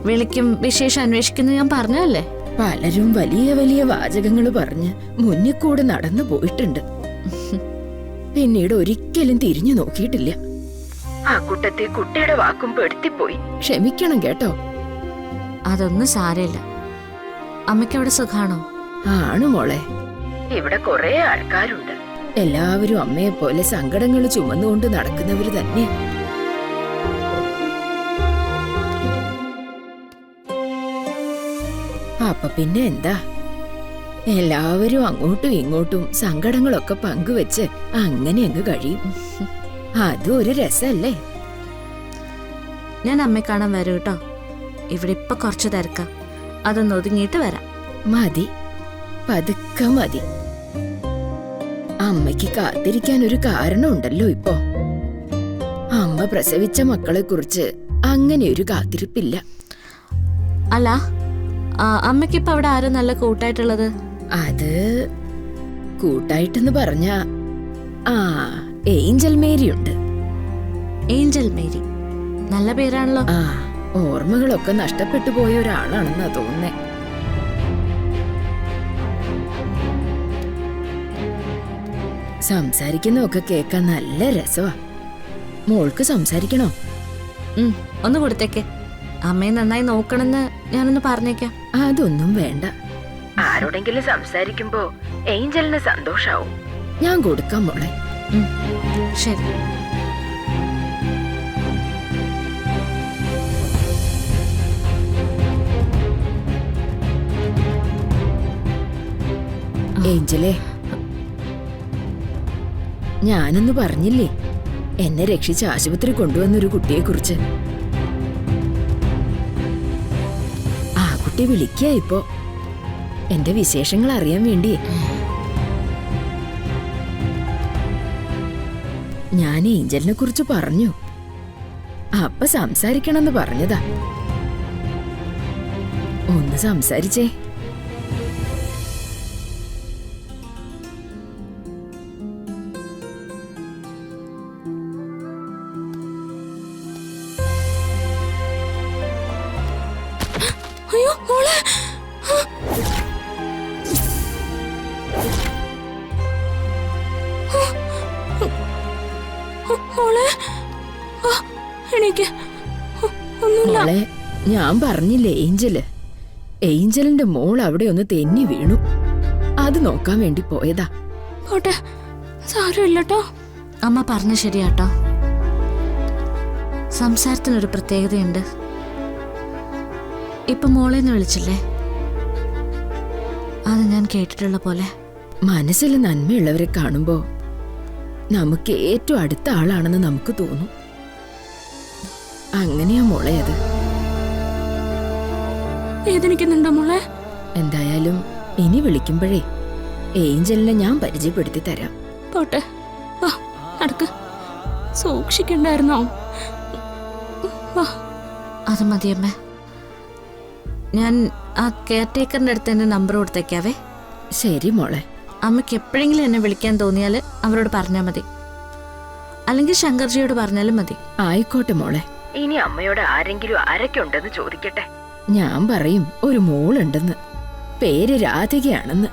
വിളിക്കും വിശേഷം അന്വേഷിക്കുന്നു ഞാൻ പറഞ്ഞല്ലേ. പലരും വലിയ വലിയ വാചകങ്ങൾ പറഞ്ഞ് മുന്നിൽ കൂടെ നടന്നു പോയിട്ടുണ്ട്. പിന്നീട് ഒരിക്കലും തിരിഞ്ഞു നോക്കിയിട്ടില്ല. ആ കൂട്ടത്തിൽ കുട്ടിയുടെ വാക്കും പെടുത്തിപ്പോയി. ക്ഷമിക്കണം കേട്ടോ. അതൊന്നും സാരമില്ല. അമ്മയ്ക്ക് അവിടെ സുഖാണോ? ആണ് മോളെ. ഇവിടെ കുറെ ആൾക്കാരുണ്ട്. എല്ലാവരും അമ്മയെ പോലെ സങ്കടങ്ങൾ ചുമന്നുകൊണ്ട് നടക്കുന്നവര് തന്നെ. അപ്പൊ പിന്നെ എന്താ, എല്ലാവരും അങ്ങോട്ടും ഇങ്ങോട്ടും സങ്കടങ്ങളൊക്കെ പങ്കുവെച്ച് അങ്ങനെ അങ്ങ് കഴിയും. അതും ഒരു രസല്ലേ. ഞാൻ അമ്മയെ കാണാൻ വരൂ കേട്ടോ. ഇവിടെ ഇപ്പൊ കുറച്ച് തിരക്കാം. അതൊന്ന് ഒതുങ്ങിയിട്ട് വരാം. മതി, പതുക്കെ മതി. അമ്മയ്ക്ക് കാത്തിരിക്കാൻ ഒരു കാരണമുണ്ടല്ലോ ഇപ്പോ. അമ്മ പ്രസവിച്ച മക്കളെ കുറിച്ച് അങ്ങനെ ഒരു കാത്തിരിപ്പില്ല. അല്ല, അമ്മയ്ക്കിപ്പോ അവിടെ ആരും നല്ല കൂട്ടായിട്ടുള്ളത്? അത് കൂട്ടായിട്ടെന്ന് പറഞ്ഞ ഏഞ്ചൽ മേരി ഉണ്ട്. ഏഞ്ചൽ മേരി നല്ല പേരാണല്ലോ. ഓർമ്മകളൊക്കെ നഷ്ടപ്പെട്ടു പോയ ഒരാളാണെന്നാ തോന്നുന്നേ. സംസാരിക്കുന്നൊക്കെ കേൾക്കാൻ നല്ല രസവാ. മോൾക്ക് സംസാരിക്കണോ? ഒന്ന് കൊടുത്തേക്ക്. അമ്മയെ നന്നായി നോക്കണമെന്ന് ഞാനൊന്ന് പറഞ്ഞേക്കാം. അതൊന്നും വേണ്ട. ആരോടെങ്കിലും സംസാരിക്കുമ്പോ ഏഞ്ചലിന് സന്തോഷാവും. ഞാൻ കൊടുക്കാം മോളെ. ശരി. ഏഞ്ചലേ, ഞാനൊന്ന് പറഞ്ഞില്ലേ എന്നെ രക്ഷിച്ച് ആശുപത്രി കൊണ്ടുവന്നൊരു കുട്ടിയെ കുറിച്ച്? ആ കുട്ടി വിളിക്കുക ഇപ്പോ എന്റെ വിശേഷങ്ങൾ അറിയാൻ വേണ്ടി. ഞാൻ ഏഞ്ചലിനെ കുറിച്ച് പറഞ്ഞു. അപ്പ സംസാരിക്കണമെന്ന് പറഞ്ഞതാ. ഒന്ന് സംസാരിച്ചേ. അയ്യോ മോളെ, മോളെ, ഞാൻ പറഞ്ഞില്ലേ ഏഞ്ചലിന്റെ മോൾ അവിടെ ഒന്ന് തെന്നി വീണു. അത് നോക്കാൻ വേണ്ടി പോയതാ. പോട്ടെ, സാരമില്ലട്ടോ. അമ്മ പറഞ്ഞ ശരിയാട്ടോ. സംസാരത്തിനൊരു പ്രത്യേകതയുണ്ട്. ഇപ്പൊ മോളെന്ന് വിളിച്ചില്ലേ, അത് ഞാൻ കേട്ടിട്ടുള്ള പോലെ. മനസ്സിൽ നന്മയുള്ളവരെ കാണുമ്പോ നമുക്ക് ഏറ്റവും അടുത്ത ആളാണെന്ന് നമുക്ക് തോന്നും. അങ്ങനെയാ മോളെ അത്. വേദനിക്കുന്നുണ്ടോ മോളെ? എന്തായാലും ഇനി വിളിക്കുമ്പോഴേ ഏഞ്ചലിനെ ഞാൻ പരിചയപ്പെടുത്തി തരാം. പോട്ടെ, നടക്ക്. സൂക്ഷിക്കണ്ടായിരുന്നോ? അത് മതിയമ്മേ. ഞാൻ ആ കെയർടേക്കറിന്റെ അടുത്ത് എന്റെ നമ്പർ കൊടുത്തേക്കാവേ. ശരി മോളെ. അമ്മയ്ക്ക് എപ്പോഴെങ്കിലും എന്നെ വിളിക്കാൻ തോന്നിയാൽ അവരോട് പറഞ്ഞാൽ മതി. അല്ലെങ്കിൽ ശങ്കർജിയോട് പറഞ്ഞാലും മതി. ആയിക്കോട്ടെ മോളെ. ഇനി അമ്മയോട് ആരെങ്കിലും ആരൊക്കെ ഉണ്ടെന്ന് ചോദിക്കട്ടെ. ഞാൻ പറയും ഒരു മോളുണ്ടെന്ന്. പേര് രാധികയാണെന്ന്.